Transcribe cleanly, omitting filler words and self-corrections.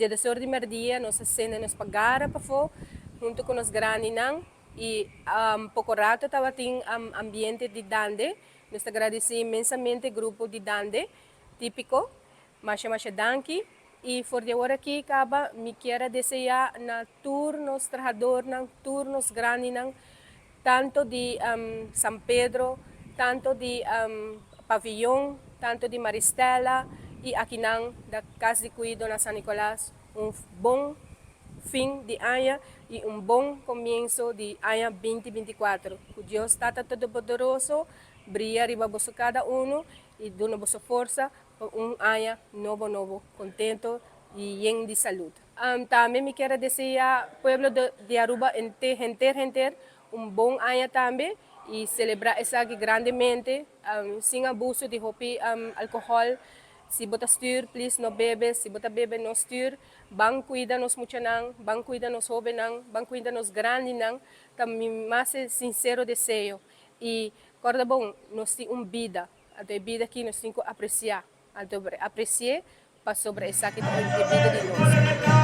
Dia de sordimer dia, nós acendemos pagara para fo, junto com os graninang, e pouco rato estava tem ambiente de dande. Nós agradecemos imensamente o grupo de dande, típico, mas danki. E for de hora aqui, acaba, me quero desejar na turnos, trabajador, na turnos graninang, tanto de San Pedro, tanto de Pavillon, tanto de Maristela e aqui da Casa de Cuido na San Nicolás, bom fim de ano e bom começo de ano 2024. Que Deus está todo-poderoso, brilha riba bosso cada e dona bosso força para ano novo, contento e cheio de saúde. Também me quero desejar ao povo de Aruba inteiro bom ano também e celebrar isso aqui grandemente, sem abuso de álcool. Si bota styr, please no bebe, si bota bebe no styr, bang cuida nos muchanang, bang cuida nos jovenang, bang cuida nos grandinang, também mais sincero desejo. E corda bom, nós temos vida, a vida que nós temos que apreciar, apreciar para sobre essa que é a vida de nós.